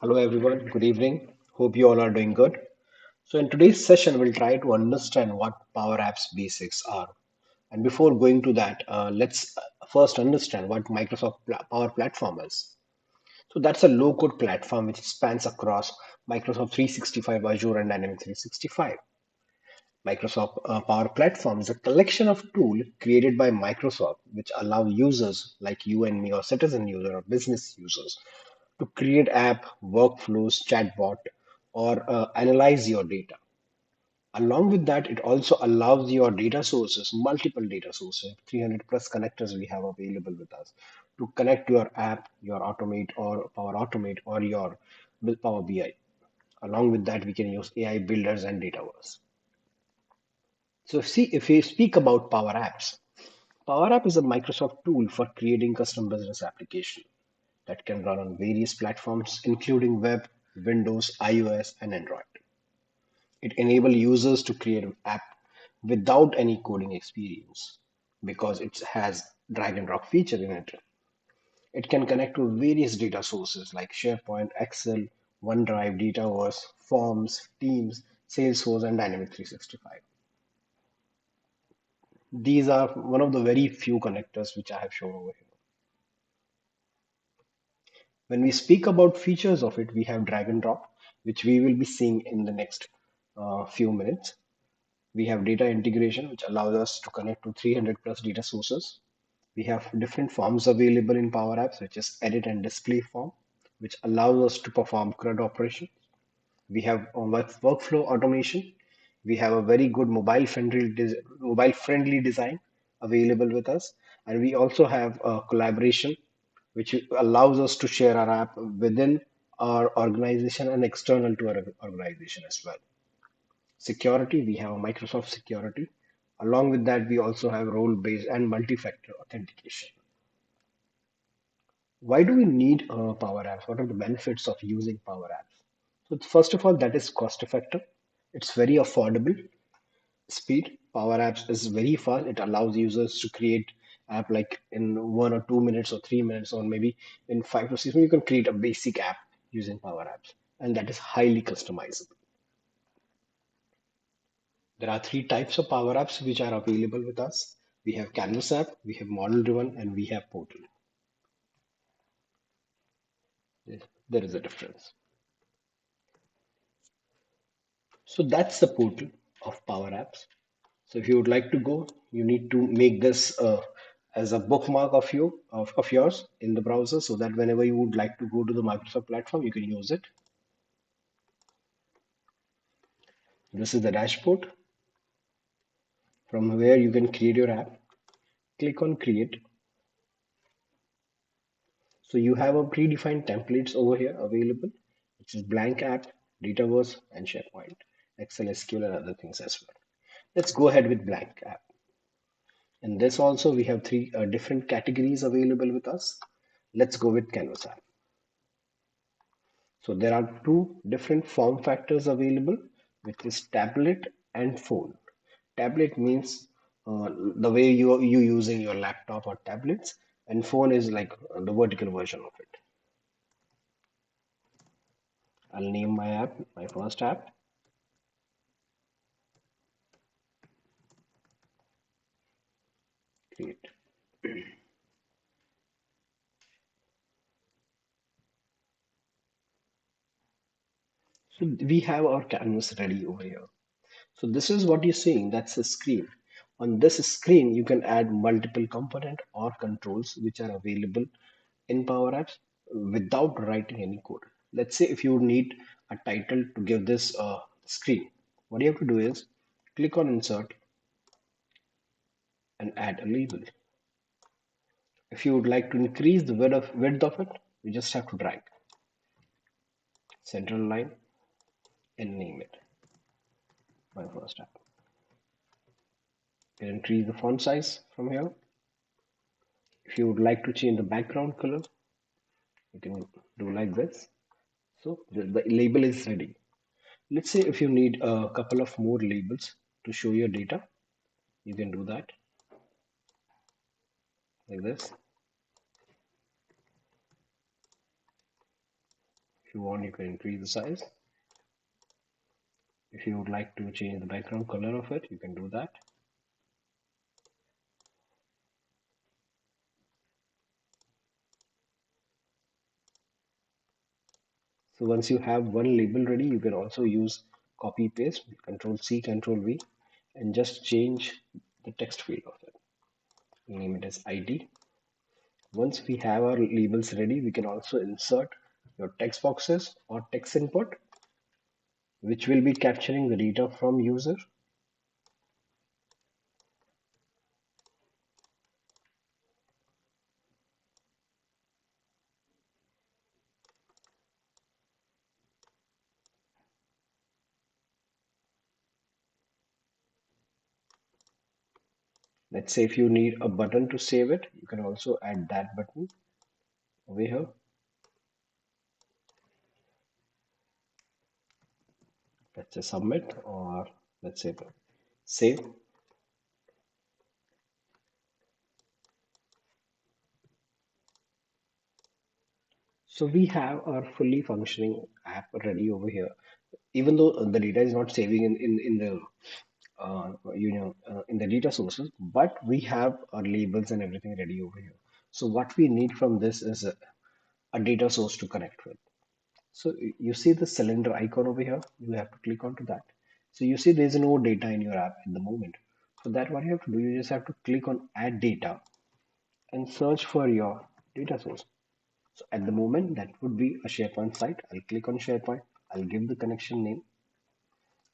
Hello everyone, good evening. Hope you all are doing good. So in today's session, we'll try to understand what Power Apps basics are. And before going to that, let's first understand what Power Platform is. So that's a low-code platform which spans across Microsoft 365, Azure, and Dynamics 365. Microsoft Power Platform is a collection of tools created by Microsoft which allow users like you and me or citizen user or business users to create app, workflows, chatbot, or analyze your data. Along with that, it also allows your data sources, multiple data sources, 300 plus connectors we have available with us to connect your app, your Automate or Power Automate or your Power BI. Along with that, we can use AI builders and Dataverse. So see, if we speak about Power Apps, Power App is a Microsoft tool for creating custom business application that can run on various platforms, including web, Windows, iOS, and Android. It enables users to create an app without any coding experience because it has drag and drop feature in it. It can connect to various data sources like SharePoint, Excel, OneDrive, Dataverse, Forms, Teams, Salesforce, and Dynamics 365. These are one of the very few connectors which I have shown over here. When we speak about features of it, we have drag and drop, which we will be seeing in the next few minutes. We have data integration, which allows us to connect to 300 plus data sources. We have different forms available in Power Apps, which is edit and display form, which allows us to perform CRUD operation. We have workflow automation. We have a very good mobile friendly design available with us, and we also have collaboration, which allows us to share our app within our organization and external to our organization as well. Security, we have a Microsoft security. Along with that, we also have role-based and multi-factor authentication. Why do we need Power Apps? What are the benefits of using Power Apps? So first of all, that is cost effective. It's very affordable. Speed. Power Apps is very fast. It allows users to create app like in 1 or 2 minutes or 3 minutes or maybe in 5 to 6 minutes. You can create a basic app using Power Apps, and that is highly customizable. There are three types of Power Apps which are available with us. We have Canvas app, we have model driven, and we have portal. There is a difference. So that's the portal of Power Apps. So if you would like to go, you need to make this as a bookmark of yours in the browser so that whenever you would like to go to the Microsoft platform, you can use it. This is the dashboard from where you can create your app. Click on create. So you have a predefined templates over here available, which is blank app, Dataverse, and SharePoint, Excel, SQL, and other things as well. Let's go ahead with blank app. In this also we have three different categories available with us. Let's go with Canvas app. So there are two different form factors available, which is tablet and phone. Tablet means the way you using your laptop or tablets, and phone is like the vertical version of it. I'll name my app, my first app. Create. So we have our canvas ready over here. So this is what you're seeing. That's the screen. On this screen, you can add multiple component or controls which are available in Power Apps without writing any code. Let's say if you need a title to give this screen, what you have to do is click on insert and add a label. If you would like to increase the width of it, you just have to drag central line and name it my first app. You can increase the font size from here. If you would like to change the background color, you can do like this. So the label is ready. Let's say if you need a couple of more labels to show your data, you can do that like this. If you want, you can increase the size. If you would like to change the background color of it, you can do that. So once you have one label ready, you can also use copy paste, Control C, Control V, and just change the text field of it. Name it as ID. Once we have our labels ready, we can also insert your text boxes or text input, which will be capturing the data from user. Let's say if you need a button to save it, you can also add that button over here. Let's say submit, or let's say save. So we have our fully functioning app ready over here. Even though the data is not saving in the in the data sources, but we have our labels and everything ready over here. So what we need from this is a data source to connect with. So you see the cylinder icon over here, you have to click onto that. So you see there's no data in your app at the moment. For that, what you have to do, you just have to click on add data and search for your data source. So at the moment, that would be a SharePoint site. I'll click on SharePoint. I'll give the connection name,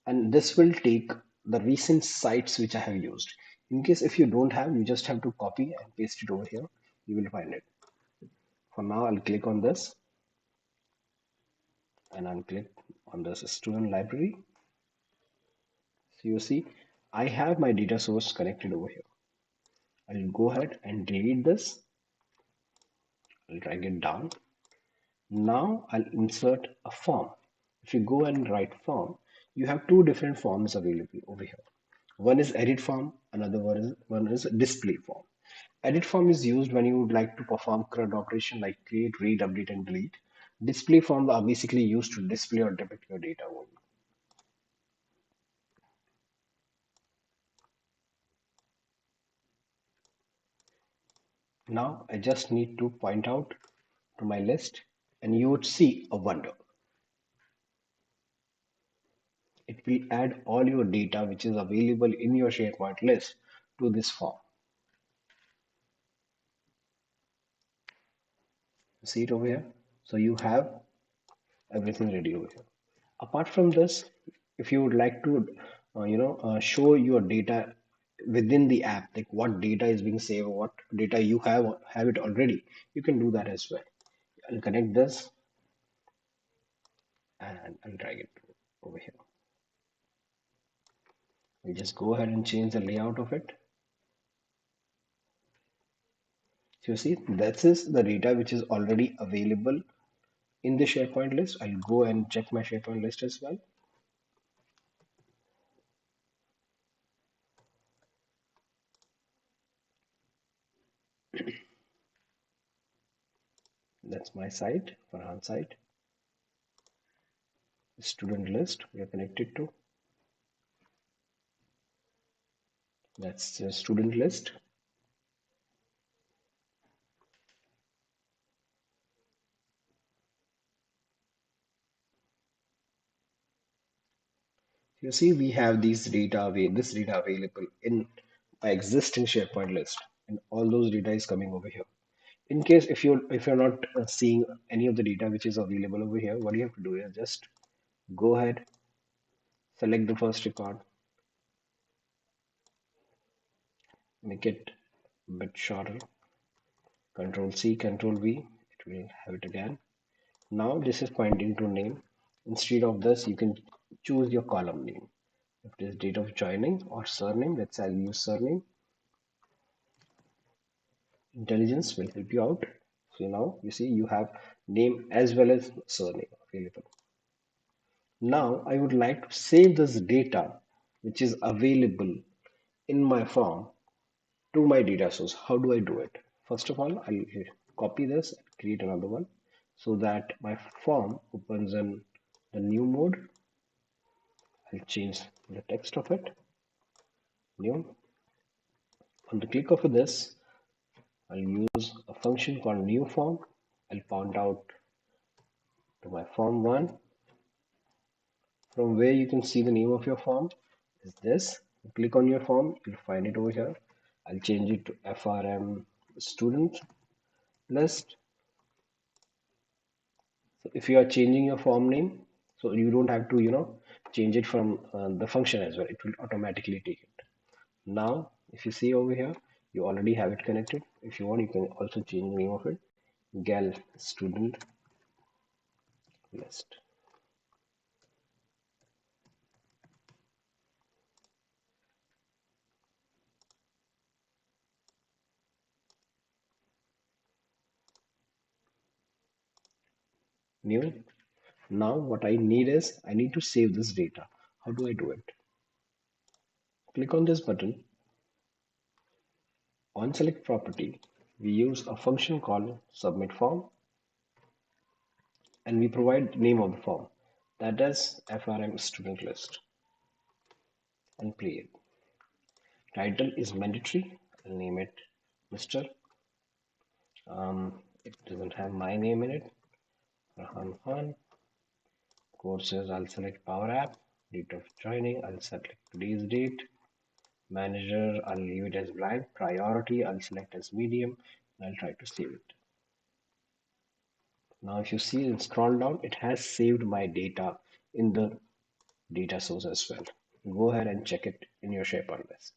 and this will take the recent sites which I have used. In case if you don't have, you just have to copy and paste it over here. You will find it. For now, I'll click on this and I'll click on this student library. So you see, I have my data source connected over here. I'll go ahead and delete this. I'll drag it down. Now I'll insert a form. If you go and write form, you have two different forms available over here. One is edit form, another one is display form. Edit form is used when you would like to perform CRUD operation like create, read, update, and delete. Display forms are basically used to display or depict your data only. Now I just need to point out to my list and you would see a wonder. It will add all your data which is available in your SharePoint list to this form. See it over here. So you have everything ready over here. Apart from this, if you would like to, show your data within the app, like what data is being saved, what data you have it already, you can do that as well. I'll connect this and I'll drag it over here. We'll just go ahead and change the layout of it. So you see, that is the data which is already available in the SharePoint list. I'll go and check my SharePoint list as well. That's my site, Farhan site. Student list we are connected to. That's the student list. You see, we have this data available in my existing SharePoint list, and all those data is coming over here. In case if you're not seeing any of the data which is available over here, what you have to do is just go ahead, select the first record, make it a bit shorter, Control C, Control V, it will have it again. Now this is pointing to name. Instead of this, you can choose your column name. If it is date of joining or surname, let's say I'll use surname. Intelligence will help you out. So now you see you have name as well as surname available. Now I would like to save this data which is available in my form to my data source. How do I do it? First of all, I'll copy this and create another one. so that my form opens in the new mode. I'll change the text of it. New. On the click of this, I'll use a function called new form. I'll point out to my form one. From where you can see the name of your form is this. Click on your form, you'll find it over here. I'll change it to FRM student list. So if you are changing your form name, so you don't have to, change it from the function as well. It will automatically take it. Now, if you see over here, you already have it connected. If you want, you can also change the name of it. Gal student list. New. Now what I need is I need to save this data. How do I do it? Click on this button. On select property, we use a function called submit form and we provide name of the form. That is FRM student list and play it. Title is mandatory. I'll name it Mr. It doesn't have my name in it. Rahan Khan. Courses, I'll select Power App. Date of joining, I'll select today's date. Manager, I'll leave it as blank. Priority, I'll select as medium. And I'll try to save it. Now, if you see and scroll down, it has saved my data in the data source as well. Go ahead and check it in your SharePoint list.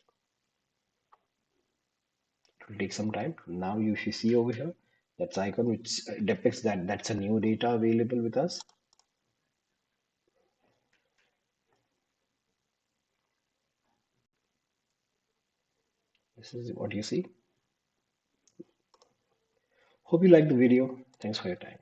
It will take some time. Now, if you see over here, that's icon which depicts that that's a new data available with us. This is what you see. Hope you liked the video. Thanks for your time.